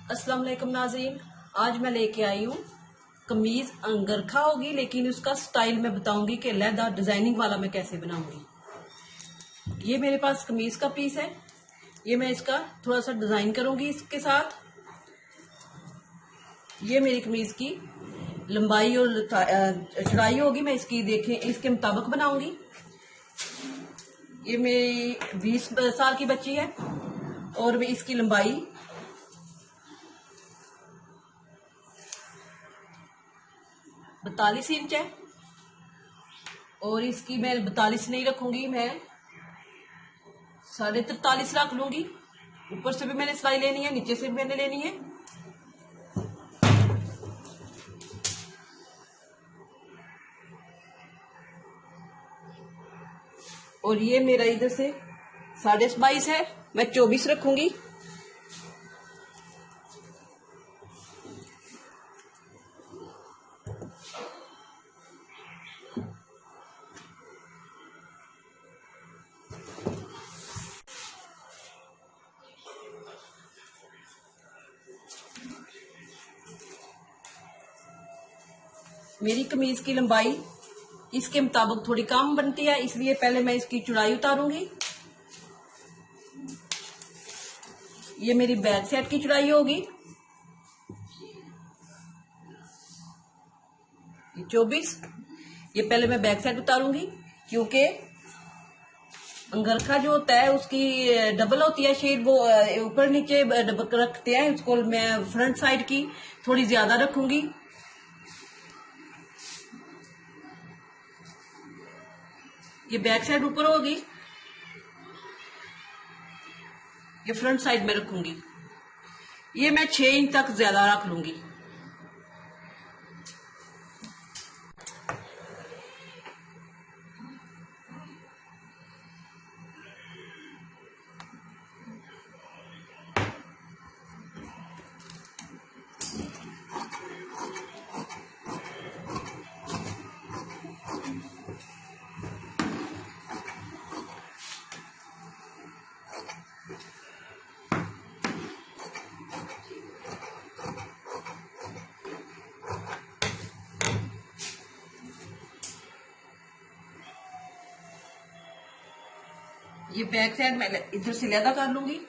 अस्सलाम वालेकुम नाज़रीन, आज मैं लेके आई हूँ कमीज अंगरखा होगी, लेकिन उसका स्टाइल मैं बताऊंगी कि लहदा डिजाइनिंग वाला मैं कैसे बनाऊंगी। ये मेरे पास कमीज का पीस है, ये मैं इसका थोड़ा सा डिजाइन करूंगी इसके साथ। ये मेरी कमीज की लंबाई और चौड़ाई होगी, मैं इसकी देखें इसके मुताबिक बनाऊंगी। ये मेरी 20 साल की बच्ची है और इसकी लंबाई 42 इंच है और इसकी मैं 42 नहीं रखूंगी, मैं 43.5 रख लूंगी। ऊपर से भी मैंने सिलाई लेनी है, नीचे से भी मैंने लेनी है। और ये मेरा इधर से 22.5 है, मैं 24 रखूंगी। मेरी कमीज की लंबाई इसके मुताबिक थोड़ी कम बनती है, इसलिए पहले मैं इसकी चौड़ाई उतारूंगी। ये मेरी बैक साइड की चौड़ाई होगी 24। ये पहले मैं बैक साइड उतारूंगी, क्योंकि अंगरखा जो होता है उसकी डबल होती है शेड, वो ऊपर नीचे डबल रखते हैं। उसको मैं फ्रंट साइड की थोड़ी ज्यादा रखूंगी। ये बैक साइड ऊपर होगी, ये फ्रंट साइड में रखूंगी। ये मैं 6 इंच तक ज्यादा रख लूंगी। ये बैक साइड मैं इधर से लहदा कर लूंगी।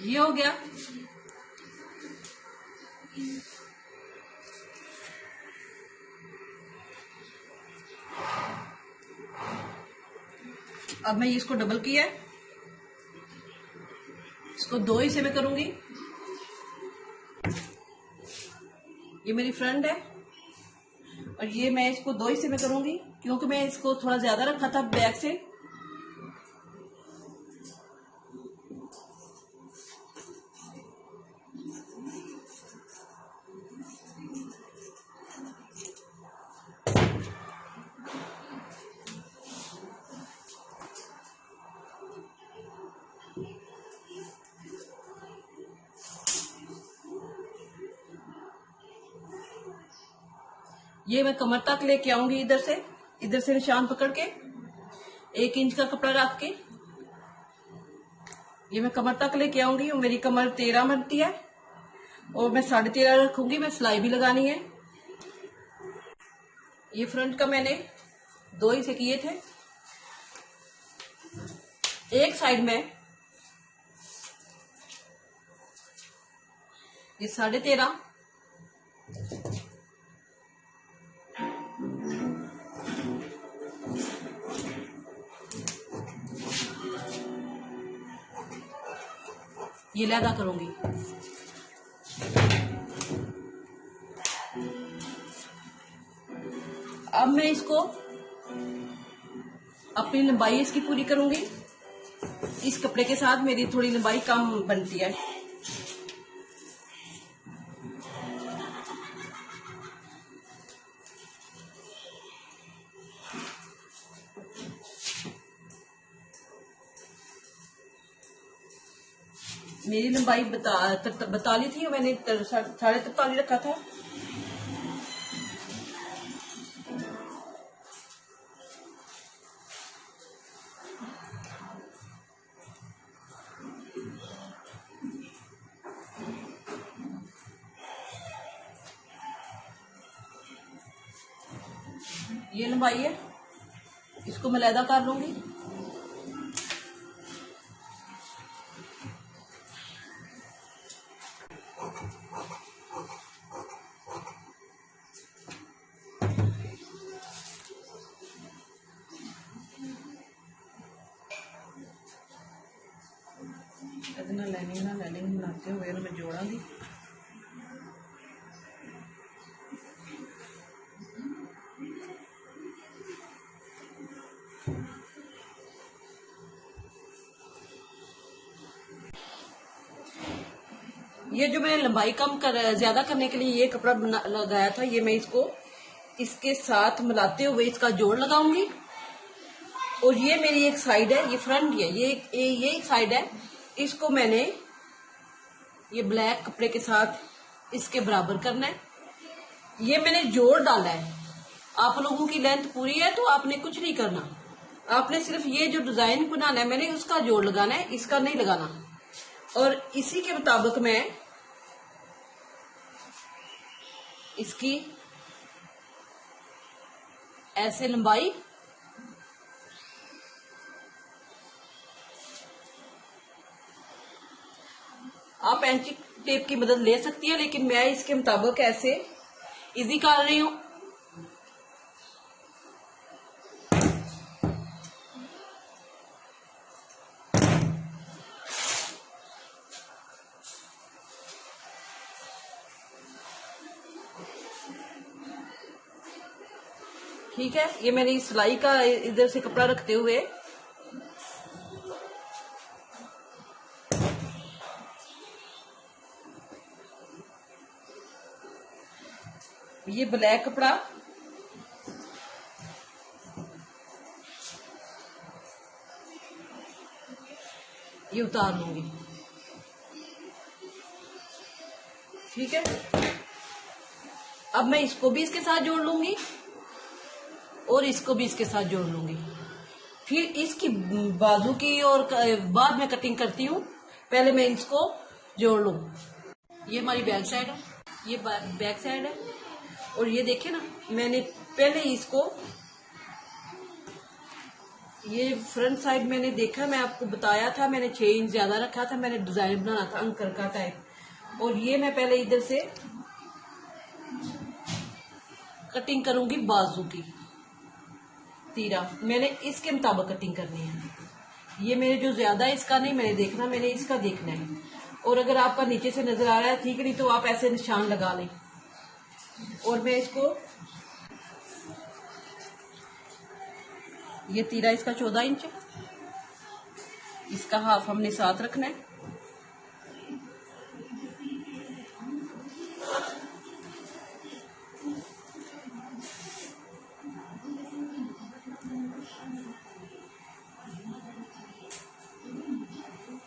ये हो गया। अब मैं इसको डबल किया है, इसको 2 हिस्से में करूंगी। ये मेरी फ्रंट है और ये मैं इसको 2 हिस्से में करूंगी, क्योंकि मैं इसको थोड़ा ज्यादा रखा था बैक से। ये मैं कमर तक लेके आऊंगी, इधर से निशान पकड़ के 1 इंच का कपड़ा रख के ये मैं कमर तक लेके आऊंगी। और मेरी कमर 13 बनती है और मैं 13.5 रखूंगी। मैं सिलाई भी लगानी है। ये फ्रंट का मैंने 2 हिस्से किए थे। एक साइड में ये 13.5, ये लहदा करूंगी। अब मैं इसको अपनी लंबाई इसकी पूरी करूंगी। इस कपड़े के साथ मेरी थोड़ी लंबाई कम बनती है। मेरी लंबाई बताली थी, मैंने 43.5 रखा था। ये लंबाई है, इसको मैं अलहदा कर लूंगी। इतना लाइनिंग बनाते हुए मैं जोड़ांगी। ये जो मैंने लंबाई ज्यादा करने के लिए ये कपड़ा लगाया था, ये मैं इसको इसके साथ मिलाते हुए इसका जोड़ लगाऊंगी। और ये मेरी एक साइड है, ये फ्रंट है, ये एक साइड है, इसको मैंने ये ब्लैक कपड़े के साथ इसके बराबर करना है। ये मैंने जोड़ डाला है। आप लोगों की लेंथ पूरी है तो आपने कुछ नहीं करना, आपने सिर्फ ये जो डिजाइन बनाना है मैंने उसका जोड़ लगाना है, इसका नहीं लगाना। और इसी के मुताबिक मैं इसकी ऐसे लंबाई आप एंची टेप की मदद ले सकती है, लेकिन मैं इसके मुताबिक ऐसे इजी कर रही हूं। ठीक है, ये मेरी सिलाई का इधर से कपड़ा रखते हुए ये ब्लैक कपड़ा ये उतार लूंगी। ठीक है, अब मैं इसको भी इसके साथ जोड़ लूंगी और इसको भी इसके साथ जोड़ लूंगी। फिर इसकी बाजू की और बाद में कटिंग करती हूँ, पहले मैं इसको जोड़ लूं। ये हमारी बैक साइड है, ये बैक साइड है। और ये देखिए ना, मैंने पहले इसको ये फ्रंट साइड मैंने देखा, मैं आपको बताया था, मैंने 6 इंच ज्यादा रखा था, मैंने डिजाइन बनाना था अंकर का टाइप। और ये मैं पहले इधर से कटिंग करूंगी बाजू की तीरा, मैंने इसके मुताबिक कटिंग करनी है। ये मेरे जो ज्यादा है इसका नहीं मैंने देखना, मैंने इसका देखना है। और अगर आपका नीचे से नजर आ रहा है ठीक, नहीं तो आप ऐसे निशान लगा लें। और मैं इसको ये तीरा इसका 14 इंच है, इसका हाफ हमने साथ रखना है।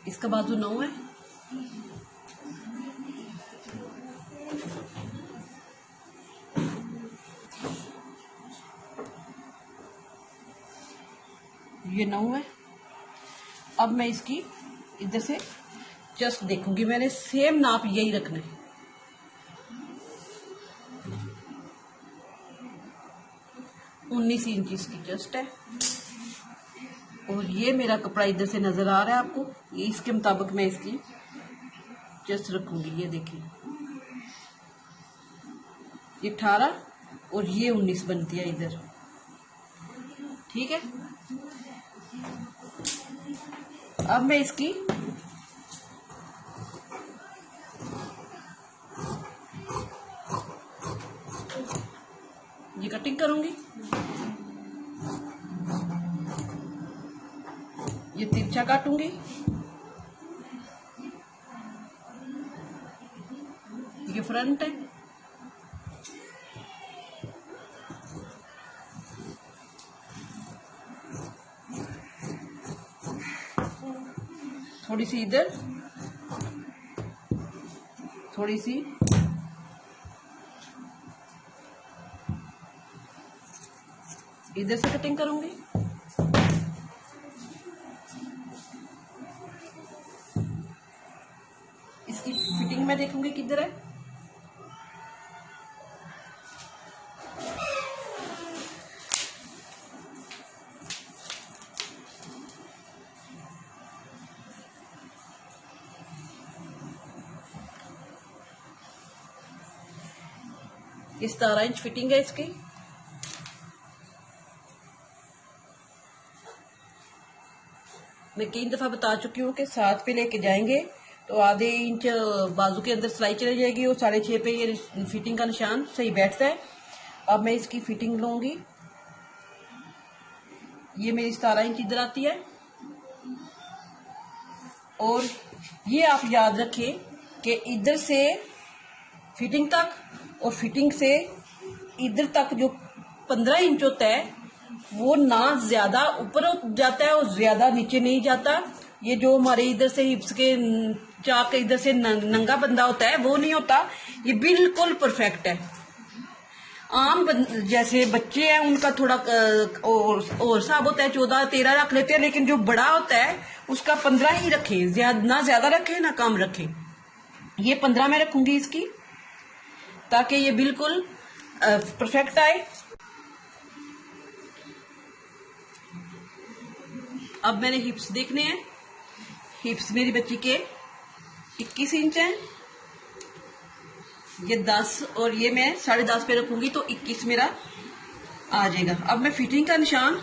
इसका बाजू 9 है। ये 9 है। अब मैं इसकी इधर से जस्ट देखूंगी, मैंने सेम नाप यही रखना है। उन्नीस इंच इसकी जस्ट है। और ये मेरा कपड़ा इधर से नजर आ रहा है आपको, ये इसके मुताबिक मैं इसकी जस्ट रखूंगी। ये देखिए, ये 18 और ये 19 बनती है इधर। ठीक है, अब मैं इसकी ये कटिंग करूंगी। ये तिरछा काटूंगी, ये फ्रंट है, थोड़ी सी इधर थोड़ी सी इधर से कटिंग करूंगी। इसकी फिटिंग मैं देखूंगी किधर है। ये 17 इंच फिटिंग है इसकी। मैं कई दफा बता चुकी हूँ कि 7 पे लेके जाएंगे तो आधे इंच बाजू के अंदर सिलाई चली जाएगी और 6.5 पे ये फिटिंग का निशान सही बैठता है। अब मैं इसकी फिटिंग लूंगी। ये मेरी 17 इंच इधर आती है और ये आप याद रखें कि इधर से फिटिंग तक और फिटिंग से इधर तक जो 15 इंच होता है वो ना ज्यादा ऊपर जाता है और ज्यादा नीचे नहीं जाता। ये जो हमारे इधर से हिप्स के चाक के इधर से नंगा बंदा होता है वो नहीं होता। ये बिल्कुल परफेक्ट है। आम जैसे बच्चे हैं उनका थोड़ा और हिसाब होता है, 14-13 रख लेते हैं, लेकिन जो बड़ा होता है उसका 15 ही रखे, ना ज्यादा रखे ना कम रखे। ये 15 में रखूंगी इसकी, ताकि ये बिल्कुल परफेक्ट आए। अब मैंने हिप्स देखने हैं। हिप्स मेरी बच्ची के 21 इंच हैं। ये 10 और ये मैं 10.5 पे रखूंगी तो 21 मेरा आ जाएगा। अब मैं फिटिंग का निशान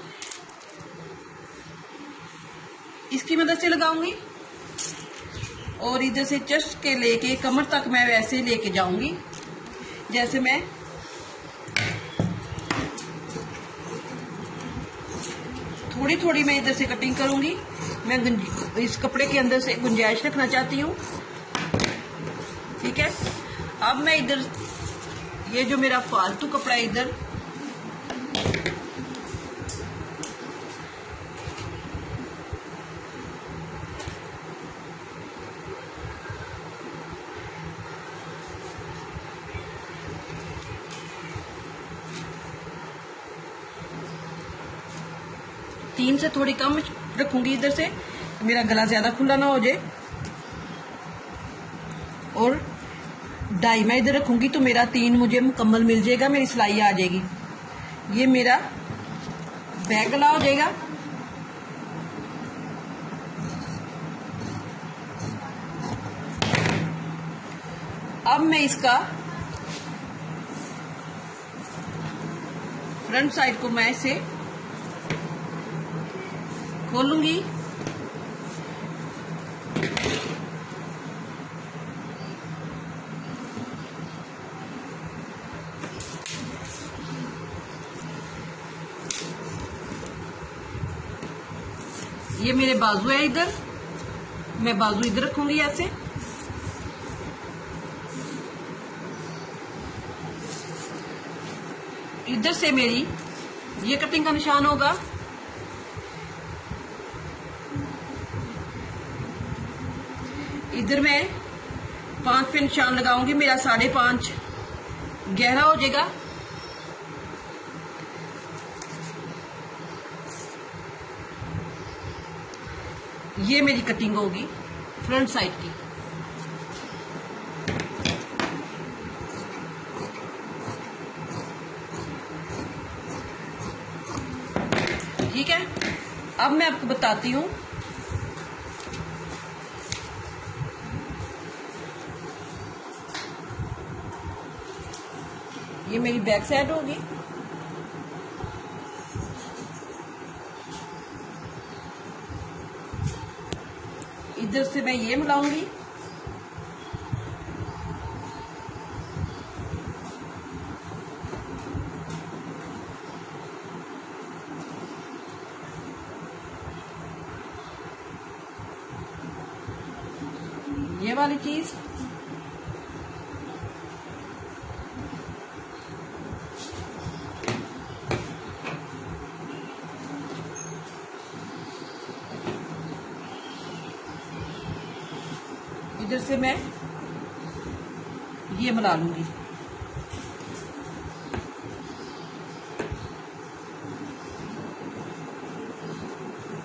इसकी मदद से लगाऊंगी और इधर से चेस्ट के लेके कमर तक मैं वैसे लेके जाऊंगी जैसे मैं थोड़ी थोड़ी मैं इधर से कटिंग करूंगी। मैं इस कपड़े के अंदर से गुंजाइश रखना चाहती हूँ, ठीक है। अब मैं इधर ये जो मेरा फालतू कपड़ा है इधर तीन से थोड़ी कम रखूंगी इधर से, मेरा गला ज्यादा खुला ना हो जाए। और 2.5 मैं इधर रखूंगी तो मेरा 3 मुझे मुकम्मल मिल जाएगा, मेरी सिलाई आ जाएगी। ये मेरा बैक गला हो जाएगा। अब मैं इसका फ्रंट साइड को मैं इसे खोलूंगी। ये मेरे बाजू है इधर, मैं बाजू इधर रखूंगी ऐसे। इधर से मेरी ये कटिंग का निशान होगा। इधर मैं 5 पे निशान लगाऊंगी, मेरा 5.5 गहरा हो जाएगा। ये मेरी कटिंग होगी फ्रंट साइड की। ठीक है। अब मैं आपको बताती हूँ ये मेरी बैक साइड होगी। इधर से मैं ये मिलाऊंगी। ये वाली चीज इधर से मैं ये मिला लूंगी।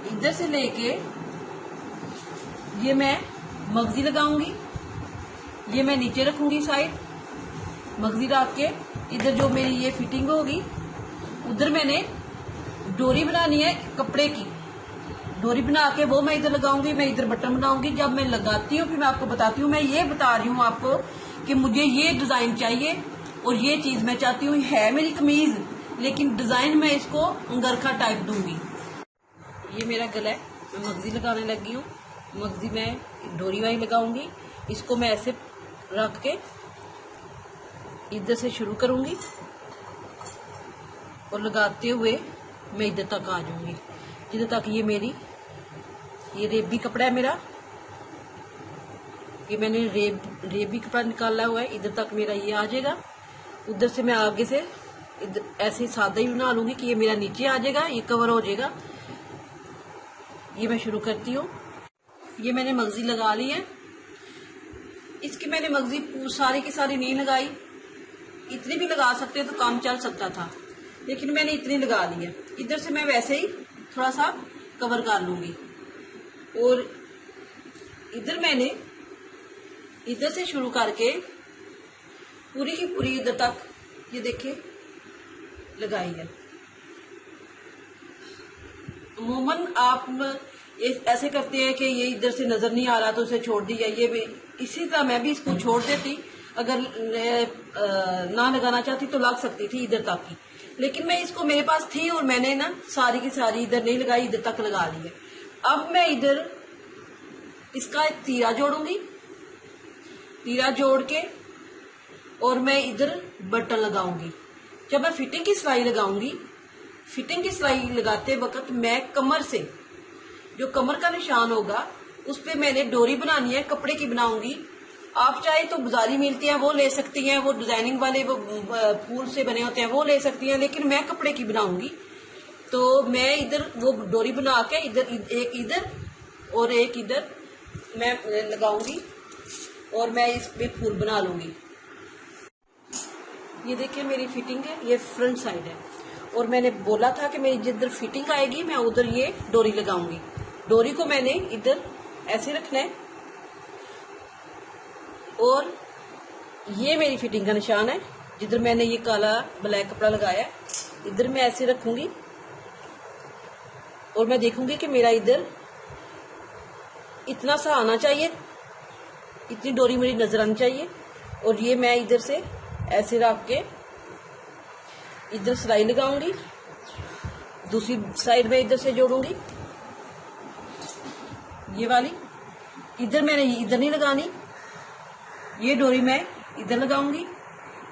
इधर से लेके ये मैं मगजी लगाऊंगी, ये मैं नीचे रखूंगी साइड, मगजी रख के इधर जो मेरी ये फिटिंग होगी उधर मैंने डोरी बनानी है कपड़े की। डोरी बना के वो मैं इधर लगाऊंगी, मैं इधर बटन बनाऊंगी। जब मैं लगाती हूँ फिर मैं आपको बताती हूँ। मैं ये बता रही हूँ आपको कि मुझे ये डिजाइन चाहिए और ये चीज मैं चाहती हूँ। है मेरी कमीज लेकिन डिजाइन मैं इसको अंगरखा टाइप दूंगी। ये मेरा गला है, मैं मगजी लगाने लगी हूँ। मगजी में डोरी वाली लगाऊंगी, इसको मैं ऐसे रख के इधर से शुरू करूंगी और लगाते हुए मैं इधर तक आ जाऊंगी, जिधर तक ये मेरी ये रेबी कपड़ा है मेरा, ये मैंने रेबी कपड़ा निकाला हुआ है, इधर तक मेरा ये आ जाएगा। उधर से मैं आगे से इधर ऐसे सादा ही बना लूंगी कि ये मेरा नीचे आ जाएगा, ये कवर हो जाएगा। ये मैं शुरू करती हूँ। ये मैंने मगजी लगा ली है। इसकी मैंने मगजी सारी की सारी नहीं लगाई, इतनी भी लगा सकते तो काम चल सकता था, लेकिन मैंने इतनी लगा ली है। इधर से मैं वैसे ही थोड़ा सा कवर कर लूंगी और इधर मैंने इधर से शुरू करके पूरी की पूरी इधर तक ये देखिए लगाई है। अमूमन आप ऐसे करते हैं कि ये इधर से नजर नहीं आ रहा तो उसे छोड़ दिया। ये भी इसी तरह मैं भी इसको छोड़ देती, अगर ना लगाना चाहती तो लग सकती थी इधर तक की, लेकिन मैं इसको मेरे पास थी और मैंने ना सारी की सारी इधर नहीं लगाई, इधर तक लगा ली है। अब मैं इधर इसका एक तीरा जोड़ूंगी, तीरा जोड़ के और मैं इधर बटन लगाऊंगी। जब मैं फिटिंग की सिलाई लगाऊंगी, फिटिंग की सिलाई लगाते वक्त मैं कमर से जो कमर का निशान होगा उस पे मैंने डोरी बनानी है, कपड़े की बनाऊंगी। आप चाहे तो बाजारी मिलती हैं वो ले सकती हैं, वो डिजाइनिंग वाले वो फूल से बने होते हैं वो ले सकती हैं, लेकिन मैं कपड़े की बनाऊंगी। तो मैं इधर वो डोरी बना के इधर एक इधर और एक इधर मैं लगाऊंगी और मैं इस पे फूल बना लूंगी। ये देखिए मेरी फिटिंग है, ये फ्रंट साइड है और मैंने बोला था कि मेरी जिधर फिटिंग आएगी मैं उधर ये डोरी लगाऊंगी। डोरी को मैंने इधर ऐसे रखना है और ये मेरी फिटिंग का निशान है, जिधर मैंने ये काला ब्लैक कपड़ा लगाया है इधर मैं ऐसे रखूंगी और मैं देखूंगी कि मेरा इधर इतना सा आना चाहिए, इतनी डोरी मेरी नजर आनी चाहिए। और ये मैं इधर से ऐसे रख के इधर सिलाई लगाऊंगी, दूसरी साइड में इधर से जोड़ूंगी ये वाली। इधर मैंने इधर नहीं लगानी, ये डोरी मैं इधर लगाऊंगी।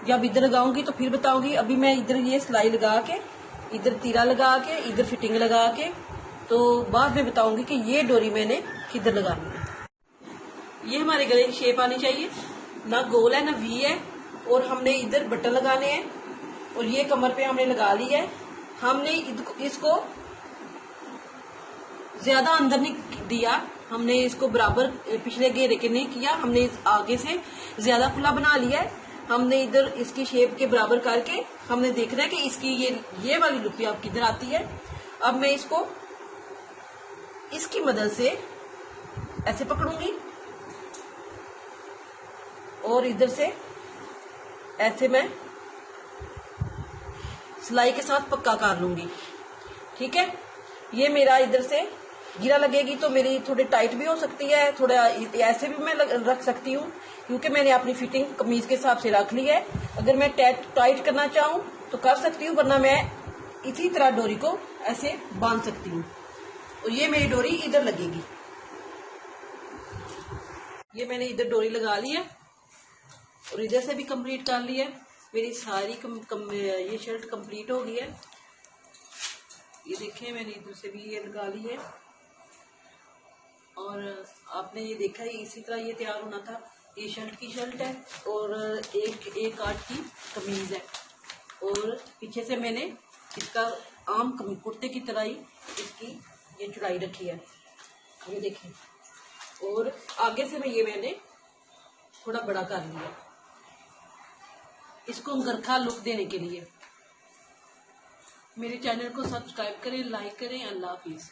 जब इधर लगाऊंगी तो फिर बताऊंगी। अभी मैं इधर ये सिलाई लगा के इधर तीरा लगा के इधर फिटिंग लगा के तो बाद में बताऊंगी कि ये डोरी मैंने किधर लगानी है। ये हमारे गले की शेप आनी चाहिए, ना गोल है ना वी है। और हमने इधर बटन लगाने हैं और ये कमर पे हमने लगा ली है। हमने इसको ज्यादा अंदर नहीं दिया, हमने इसको बराबर पिछले घेरे के नहीं किया, हमने इस आगे से ज्यादा खुला बना लिया है। हमने इधर इसकी शेप के बराबर करके हमने देखना है कि इसकी ये वाली लुक अब किधर आती है। अब मैं इसको इसकी मदद से ऐसे पकड़ूंगी और इधर से ऐसे मैं सिलाई के साथ पक्का कर लूंगी। ठीक है, ये मेरा इधर से गिरा लगेगी तो मेरी थोड़ी टाइट भी हो सकती है, थोड़ा ऐसे भी मैं रख सकती हूँ क्योंकि मैंने अपनी फिटिंग कमीज के हिसाब से रख ली है। अगर मैं टाइट करना चाहूँ तो कर सकती हूँ, वरना मैं इसी तरह डोरी को ऐसे बांध सकती हूँ और ये मेरी डोरी इधर लगेगी। ये मैंने इधर डोरी लगा ली है और इधर से भी कंप्लीट कर ली है। मेरी सारी ये शर्ट कंप्लीट हो गई है। ये देखिए मैंने इधर से भी ये लगा ली है और आपने ये देखा है इसी तरह ये तैयार होना था। ये शर्ट की शर्ट है और एक काट की कमीज है और पीछे से मैंने इसका आम कुर्ते की तरह ही इसकी ये चौड़ाई रखी है, ये देखिए। और आगे से मैं मैंने थोड़ा बड़ा कर लिया इसको अंगरखा लुक देने के लिए। मेरे चैनल को सब्सक्राइब करें, लाइक करें। अल्लाह हाफिज़।